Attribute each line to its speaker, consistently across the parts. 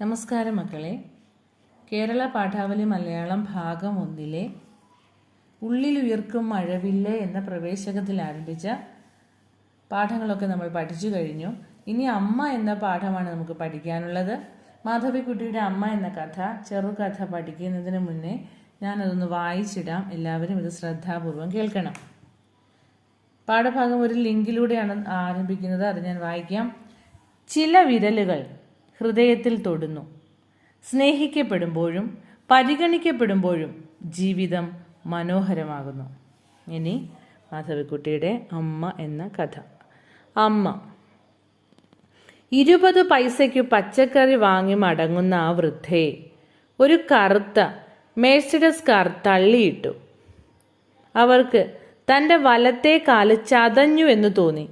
Speaker 1: നമസ്കാരം മക്കളെ. കേരള പാഠാവലി മലയാളം ഭാഗം 1 ഉള്ളിലുയർക്കും മഴവില്ല് എന്ന പ്രവേശകത്തിൽ ആരംഭിച്ച പാഠങ്ങളൊക്കെ നമ്മൾ പഠിച്ചു കഴിഞ്ഞു. ഇനി അമ്മ എന്ന പാഠമാണ് നമുക്ക് പഠിക്കാനുള്ളത്. മാധവിക്കുട്ടിയുടെ അമ്മ എന്ന കഥ, ചെറുകഥ പഠിക്കുന്നതിന് മുന്നേ ഞാനതൊന്ന് വായിച്ചിടാം. എല്ലാവരും ഇത് ശ്രദ്ധാപൂർവം കേൾക്കണം. പാഠഭാഗം ഒരു ലിങ്കിലൂടെയാണ് ആരംഭിക്കുന്നത്. അത് ഞാൻ വായിക്കാം. ചില വിരലുകൾ ഹൃദയത്തിൽ തൊടുന്നു. സ്നേഹിക്കപ്പെടുമ്പോഴും പരിഗണിക്കപ്പെടുമ്പോഴും ജീവിതം മനോഹരമാകുന്നു. ഇനി മാധവിക്കുട്ടിയുടെ അമ്മ എന്ന കഥ. അമ്മ. 20 പൈസയ്ക്ക് പച്ചക്കറി വാങ്ങി മടങ്ങുന്ന ആ വൃദ്ധയെ ഒരു കറുത്ത മെഴ്സിഡസ് കാർ തള്ളിയിട്ടു. അവർക്ക് തൻ്റെ വലത്തെ കാല് ചതഞ്ഞു എന്ന് തോന്നി.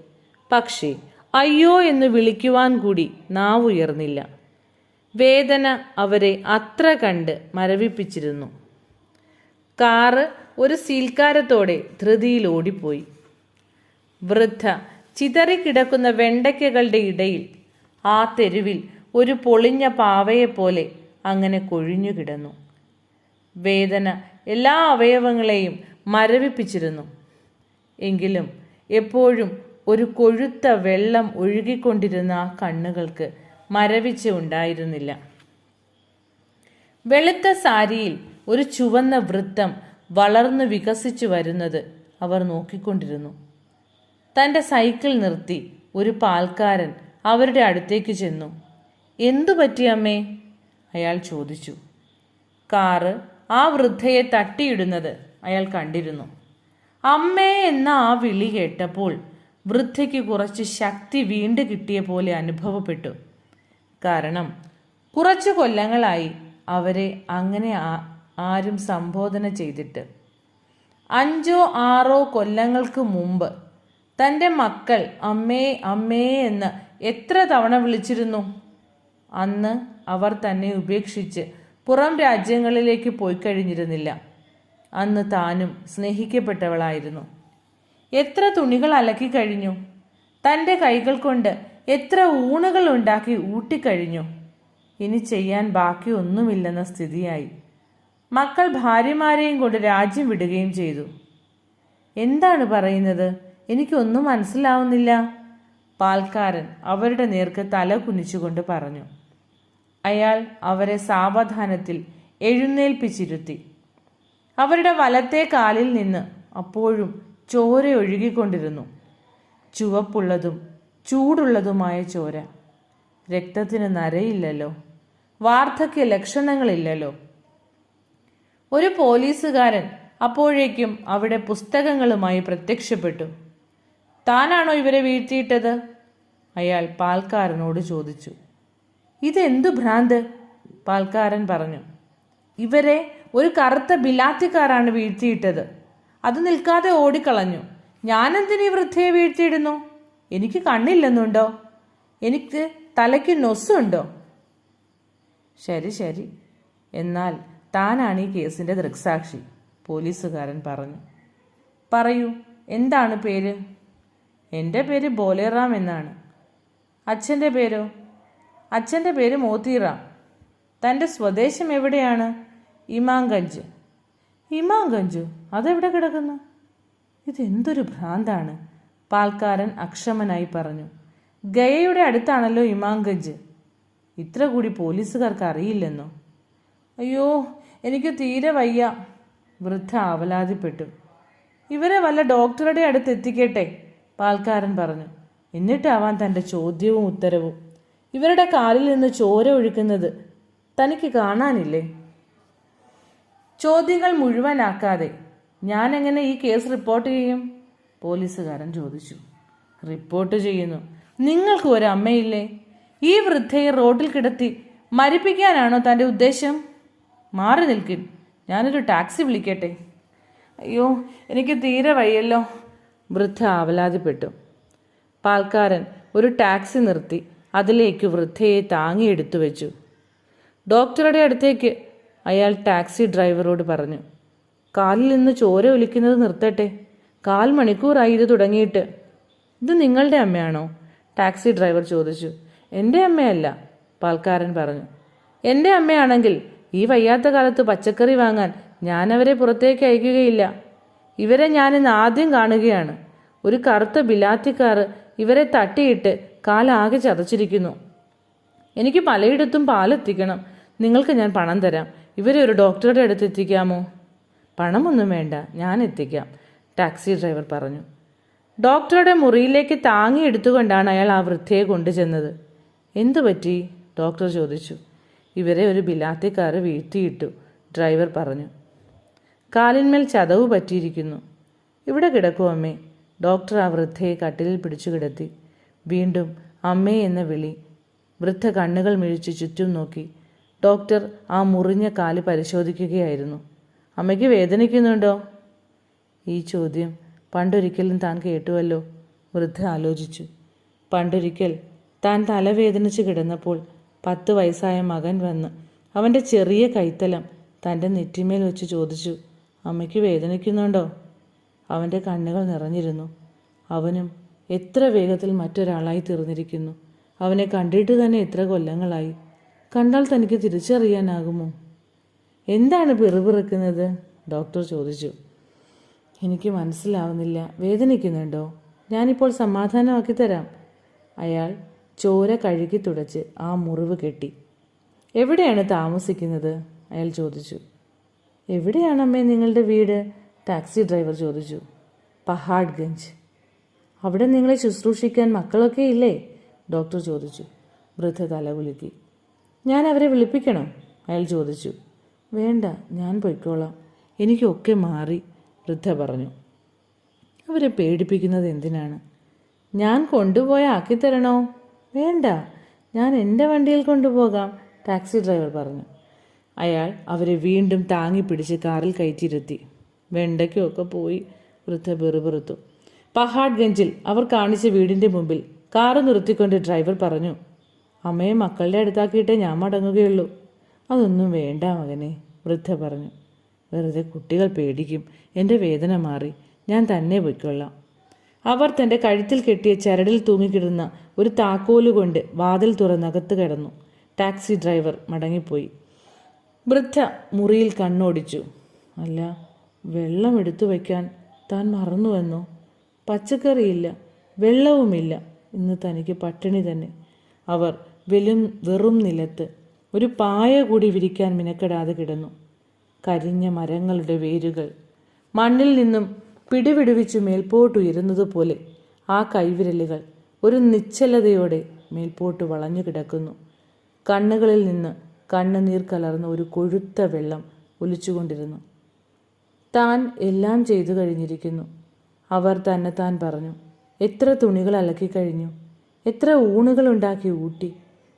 Speaker 1: പക്ഷേ അയ്യോ എന്ന് വിളിക്കുവാൻ കൂടി നാവുയർന്നില്ല. വേദന അവരെ അത്ര കണ്ട് മരവിപ്പിച്ചിരുന്നു. കാറ് ഒരു സീൽക്കാരത്തോടെ ധൃതിയിൽ ഓടിപ്പോയി. വൃദ്ധ ചിതറിക്കിടക്കുന്ന വെണ്ടയ്ക്കകളുടെ ഇടയിൽ ആ തെരുവിൽ ഒരു പൊളിഞ്ഞ പാവയെപ്പോലെ അങ്ങനെ കൊഴിഞ്ഞു കിടന്നു. വേദന എല്ലാ അവയവങ്ങളെയും മരവിപ്പിച്ചിരുന്നു. എങ്കിലും എപ്പോഴും ഒരു കൊഴുത്ത വെള്ളം ഒഴുകിക്കൊണ്ടിരുന്ന ആ കണ്ണുകൾക്ക് മരവിച്ച് ഉണ്ടായിരുന്നില്ല. വെളുത്ത സാരിയിൽ ഒരു ചുവന്ന വൃത്തം വളർന്നു വികസിച്ചു വരുന്നത് അവർ നോക്കിക്കൊണ്ടിരുന്നു. തൻ്റെ സൈക്കിൾ നിർത്തി ഒരു പാൽക്കാരൻ അവരുടെ അടുത്തേക്ക് ചെന്നു. എന്തു പറ്റി അമ്മേ? അയാൾ ചോദിച്ചു. കാറ് ആ വൃദ്ധയെ തട്ടിയിടുന്നത് അയാൾ കണ്ടിരുന്നു. അമ്മേ എന്ന ആ വിളി കേട്ടപ്പോൾ വൃദ്ധയ്ക്ക് കുറച്ച് ശക്തി വീണ്ടു കിട്ടിയ പോലെ അനുഭവപ്പെട്ടു. കാരണം കുറച്ചു കൊല്ലങ്ങളായി അവരെ അങ്ങനെ ആരും സംബോധന ചെയ്തിട്ട്. 5-6 കൊല്ലങ്ങൾക്ക് മുമ്പ് തൻ്റെ മക്കൾ അമ്മേ അമ്മേ എന്ന് എത്ര തവണ വിളിച്ചിരുന്നു. അന്ന് അവർ തന്നെ ഉപേക്ഷിച്ച് പുറം രാജ്യങ്ങളിലേക്ക് പോയി കഴിഞ്ഞിരുന്നില്ല. അന്ന് താനും സ്നേഹിക്കപ്പെട്ടവളായിരുന്നു. എത്ര തുണികൾ അലക്കി കഴിഞ്ഞു. തൻ്റെ കൈകൾ കൊണ്ട് എത്ര ഊണുകൾ ഉണ്ടാക്കി ഊട്ടിക്കഴിഞ്ഞു. ഇനി ചെയ്യാൻ ബാക്കി ഒന്നുമില്ലെന്ന സ്ഥിതിയായി. മക്കൾ ഭാര്യമാരെയും കൊണ്ട് രാജ്യം വിടുകയും ചെയ്തു. എന്താണ് പറയുന്നത്? എനിക്കൊന്നും മനസ്സിലാവുന്നില്ല. പാൽക്കാരൻ അവരുടെ നേർക്ക് തല കുനിച്ചുകൊണ്ട് പറഞ്ഞു. അയാൾ അവരെ സാവധാനത്തിൽ എഴുന്നേൽപ്പിച്ചിരുത്തി. അവരുടെ വലത്തെ കാലിൽ നിന്ന് അപ്പോഴും ചോര ഒഴുകിക്കൊണ്ടിരുന്നു. ചുവപ്പുള്ളതും ചൂടുള്ളതുമായ ചോര. രക്തത്തിന് നരയില്ലല്ലോ, വാർദ്ധക്യ ലക്ഷണങ്ങളില്ലല്ലോ. ഒരു പോലീസുകാരൻ അപ്പോഴേക്കും അവിടെ പുസ്തകങ്ങളുമായി പ്രത്യക്ഷപ്പെട്ടു. താനാണോ ഇവരെ വീഴ്ത്തിയിട്ടത്? അയാൾ പാൽക്കാരനോട് ചോദിച്ചു. ഇതെന്തു ഭ്രാന്ത്? പാൽക്കാരൻ പറഞ്ഞു. ഇവരെ ഒരു കറുത്ത ബിലാത്തിക്കാരാണ് വീഴ്ത്തിയിട്ടത്. അത് നിൽക്കാതെ ഓടിക്കളഞ്ഞു. ഞാനെന്തിനീ വൃദ്ധയെ വീഴ്ത്തിയിടുന്നു? എനിക്ക് കണ്ണില്ലെന്നുണ്ടോ? എനിക്ക് തലയ്ക്ക് നൊസ്സുണ്ടോ? ശരി ശരി, എന്നാൽ താനാണ് ഈ കേസിൻ്റെ ദൃക്സാക്ഷി, പോലീസുകാരൻ പറഞ്ഞു. പറയൂ, എന്താണ് പേര്? എൻ്റെ പേര് ബോലേറാം എന്നാണ്. അച്ഛൻ്റെ പേരോ? അച്ഛൻ്റെ പേര് മോത്തിറാം. തൻ്റെ സ്വദേശം എവിടെയാണ്? ഇമാംഗഞ്ച്. ഇമാംഗഞ്ചു? അതെവിടെ കിടക്കുന്നു? ഇതെന്തൊരു ഭ്രാന്താണ്, പാൽക്കാരൻ അക്ഷമനായി പറഞ്ഞു. ഗയയുടെ അടുത്താണല്ലോ ഇമാംഗഞ്ച്. ഇത്ര കൂടി പോലീസുകാർക്ക് അറിയില്ലെന്നോ? അയ്യോ, എനിക്ക് തീരെ വയ്യ, വൃദ്ധ ആവലാതിപ്പെട്ടു. ഇവരെ വല്ല ഡോക്ടറുടെ അടുത്ത് എത്തിക്കട്ടെ, പാൽക്കാരൻ പറഞ്ഞു. എന്നിട്ടാവാൻ തൻ്റെ ചോദ്യവും ഉത്തരവും. ഇവരുടെ കാലിൽ നിന്ന് ചോര ഒഴുക്കുന്നത് തനിക്ക് കാണാനില്ലേ? ചോദ്യങ്ങൾ മുഴുവനാക്കാതെ ഞാൻ എങ്ങനെ ഈ കേസ് റിപ്പോർട്ട് ചെയ്യും? പോലീസുകാരൻ ചോദിച്ചു. റിപ്പോർട്ട് ചെയ്യുന്നു? നിങ്ങൾക്ക് ഒരു അമ്മയില്ലേ? ഈ വൃദ്ധയെ റോഡിൽ കിടത്തി മരിപ്പിക്കാനാണോ തൻ്റെ ഉദ്ദേശം? മാറി നിൽക്കിൻ, ഞാനൊരു ടാക്സി വിളിക്കട്ടെ. അയ്യോ, എനിക്ക് തീരെ വയ്യല്ലോ, വൃദ്ധ ആവലാതിപ്പെട്ടു. പാൽക്കാരൻ ഒരു ടാക്സി നിർത്തി അതിലേക്ക് വൃദ്ധയെ താങ്ങിയെടുത്തു വെച്ചു. ഡോക്ടറുടെ അടുത്തേക്ക് അയാൾ ടാക്സി ഡ്രൈവറോട് പറഞ്ഞു. കാലിൽ നിന്ന് ചോര ഒലിക്കുന്നത് നിർത്തട്ടെ, 1/4 മണിക്കൂറായി ഇത് തുടങ്ങിയിട്ട്. ഇത് നിങ്ങളുടെ അമ്മയാണോ? ടാക്സി ഡ്രൈവർ ചോദിച്ചു. എൻ്റെ അമ്മയല്ല, പാൽക്കാരൻ പറഞ്ഞു. എൻ്റെ അമ്മയാണെങ്കിൽ ഈ വയ്യാത്ത കാലത്ത് പച്ചക്കറി വാങ്ങാൻ ഞാനവരെ പുറത്തേക്ക് അയക്കുകയില്ല. ഇവരെ ഞാനിന്ന് ആദ്യം കാണുകയാണ്. ഒരു കറുത്ത ബിലാത്തിക്കാർ ഇവരെ തട്ടിയിട്ട് കാലാകെ ചതച്ചിരിക്കുന്നു. എനിക്ക് പലയിടത്തും പാലെത്തിക്കണം. നിങ്ങൾക്ക് ഞാൻ പണം തരാം. ഇവരെ ഒരു ഡോക്ടറുടെ അടുത്ത് എത്തിക്കാമോ? പണമൊന്നും വേണ്ട, ഞാൻ എത്തിക്കാം, ടാക്സി ഡ്രൈവർ പറഞ്ഞു. ഡോക്ടറുടെ മുറിയിലേക്ക് താങ്ങി എടുത്തുകൊണ്ടാണ് അയാൾ ആ വൃദ്ധയെ കൊണ്ടുചെന്നത്. എന്തു പറ്റി? ഡോക്ടർ ചോദിച്ചു. ഇവരെ ഒരു ബിലാത്തിക്കാർ വീഴ്ത്തിയിട്ടു, ഡ്രൈവർ പറഞ്ഞു. കാലിന്മേൽ ചതവ് പറ്റിയിരിക്കുന്നു. ഇവിടെ കിടക്കൂ അമ്മേ. ഡോക്ടർ ആ വൃദ്ധയെ കട്ടിലിൽ പിടിച്ചു കിടത്തി. വീണ്ടും അമ്മേ എന്ന വിളി. വൃദ്ധ കണ്ണുകൾ മിഴിച്ച് ചുറ്റും നോക്കി. ഡോക്ടർ ആ മുറിഞ്ഞ കാല് പരിശോധിക്കുകയായിരുന്നു. അമ്മയ്ക്ക് വേദനിക്കുന്നുണ്ടോ? ഈ ചോദ്യം പണ്ടൊരിക്കലും താൻ കേട്ടുവല്ലോ, വൃദ്ധ ആലോചിച്ചു. പണ്ടൊരിക്കൽ താൻ തലവേദനിച്ച് കിടന്നപ്പോൾ 10 വയസ്സായ മകൻ വന്ന് അവൻ്റെ ചെറിയ കൈത്തലം തൻ്റെ നെറ്റിമേൽ വെച്ച് ചോദിച്ചു, അമ്മയ്ക്ക് വേദനിക്കുന്നുണ്ടോ? അവൻ്റെ കണ്ണുകൾ നിറഞ്ഞിരുന്നു. അവനും എത്ര വേഗത്തിൽ മറ്റൊരാളായി തീർന്നിരിക്കുന്നു. അവനെ കണ്ടിട്ട് തന്നെ എത്ര കൊല്ലങ്ങളായി. കണ്ടാൽ തനിക്ക് തിരിച്ചറിയാനാകുമോ? എന്താണ് പിറുപിറുക്കുന്നത്? ഡോക്ടർ ചോദിച്ചു. എനിക്ക് മനസ്സിലാവുന്നില്ല. വേദനിക്കുന്നുണ്ടോ? ഞാനിപ്പോൾ സമാധാനമാക്കി തരാം. അയാൾ ചോര കഴുകി തുടച്ച് ആ മുറിവ് കെട്ടി. എവിടെയാണ് താമസിക്കുന്നത്? അയാൾ ചോദിച്ചു. എവിടെയാണമ്മേ നിങ്ങളുടെ വീട്? ടാക്സി ഡ്രൈവർ ചോദിച്ചു. പഹാഡ്ഗഞ്ച്. അവിടെ നിങ്ങളെ ശുശ്രൂഷിക്കാൻ മക്കളൊക്കെ ഇല്ലേ? ഡോക്ടർ ചോദിച്ചു. വൃദ്ധ തലകുലുക്കി. ഞാൻ അവരെ വിളിപ്പിക്കണോ? അയാൾ ചോദിച്ചു. വേണ്ട, ഞാൻ പൊയ്ക്കോളാം, എനിക്കൊക്കെ മാറി, വൃദ്ധ പറഞ്ഞു. അവരെ പേടിപ്പിക്കുന്നത് എന്തിനാണ്? ഞാൻ കൊണ്ടുപോയി ആക്കിത്തരണോ? വേണ്ട, ഞാൻ എൻ്റെ വണ്ടിയിൽ കൊണ്ടുപോകാം, ടാക്സി ഡ്രൈവർ പറഞ്ഞു. അയാൾ അവരെ വീണ്ടും താങ്ങി പിടിച്ച് കാറിൽ കയറ്റിയിരുത്തി. വെണ്ടയ്ക്കൊക്കെ പോയി, വൃദ്ധ ബെറുബെറുത്തു. പഹാഡ്ഗഞ്ചിൽ അവർ കാണിച്ച വീടിൻ്റെ മുമ്പിൽ കാറ് നിർത്തിക്കൊണ്ട് ഡ്രൈവർ പറഞ്ഞു, അമ്മയെ മക്കളുടെ അടുത്താക്കിയിട്ടേ ഞാൻ മടങ്ങുകയുള്ളൂ. അതൊന്നും വേണ്ട മകനെ, വൃദ്ധ പറഞ്ഞു. വെറുതെ കുട്ടികൾ പേടിക്കും. എൻ്റെ വേദന മാറി, ഞാൻ തന്നെ പൊയ്ക്കൊള്ളാം. അവർ തൻ്റെ കഴുത്തിൽ കെട്ടിയ ചരടിൽ തൂങ്ങിക്കിടുന്ന ഒരു താക്കോലുകൊണ്ട് വാതിൽ തുറന്നകത്ത് കിടന്നു. ടാക്സി ഡ്രൈവർ മടങ്ങിപ്പോയി. വൃദ്ധ മുറിയിൽ കണ്ണോടിച്ചു. അല്ല, വെള്ളം എടുത്തു വയ്ക്കാൻ താൻ മറന്നുവെന്നോ? പച്ചക്കറിയില്ല, വെള്ളവുമില്ല. ഇന്ന് തനിക്ക് പട്ടിണി തന്നെ. അവർ വെറും നിലത്ത് ഒരു പായ കൂടി വിരിക്കാൻ മിനക്കെടാതെ കിടന്നു. കരിഞ്ഞ മരങ്ങളുടെ വേരുകൾ മണ്ണിൽ നിന്നും പിടിവിടുവിച്ചു മേൽപോട്ടുയരുന്നതുപോലെ ആ കൈവിരലുകൾ ഒരു നിശ്ചലതയോടെ മേൽപോട്ട് വളഞ്ഞു കിടക്കുന്നു. കണ്ണുകളിൽ നിന്ന് കണ്ണുനീർ കലർന്ന ഒരു കൊഴുത്ത വെള്ളം ഒലിച്ചുകൊണ്ടിരുന്നു. താൻ എല്ലാം ചെയ്തു കഴിഞ്ഞിരിക്കുന്നു, അവർ തന്നെത്താൻ പറഞ്ഞു. എത്ര തുണികൾ അലക്കിക്കഴിഞ്ഞു, എത്ര ഊണുകൾ ഉണ്ടാക്കി ഊട്ടി,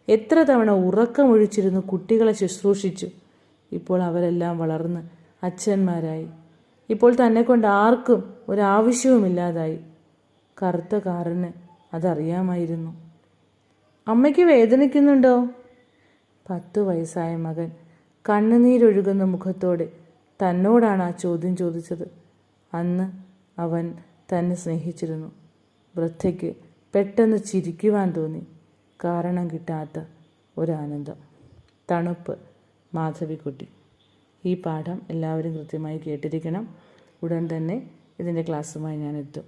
Speaker 1: എത്ര തവണ ഉറക്കമൊഴിച്ചിരുന്നു കുട്ടികളെ ശുശ്രൂഷിച്ചു. ഇപ്പോൾ അവരെല്ലാം വളർന്ന് അച്ഛന്മാരായി. ഇപ്പോൾ തന്നെക്കൊണ്ട് ആർക്കും ഒരാവശ്യവുമില്ലാതായി. കറുത്ത കാറിന് അതറിയാമായിരുന്നു. അമ്മയ്ക്ക് വേദനിക്കുന്നുണ്ടോ? 10 വയസ്സായ മകൻ കണ്ണുനീരൊഴുകുന്ന മുഖത്തോടെ തന്നോടാണ് ആ ചോദ്യം ചോദിച്ചത്. അന്ന് അവൻ തന്നെ സ്നേഹിച്ചിരുന്നു. വൃദ്ധയ്ക്ക് പെട്ടെന്ന് ചിരിക്കുവാൻ തോന്നി. കാരണം കിട്ടാത്ത ഒരാനന്ദം. തണുപ്പ്. മാധവിക്കുട്ടി. ഈ പാഠം എല്ലാവരും കൃത്യമായി കേട്ടിരിക്കണം. ഉടൻ തന്നെ ഇതിൻ്റെ ക്ലാസ്സുമായി ഞാൻ എത്തും.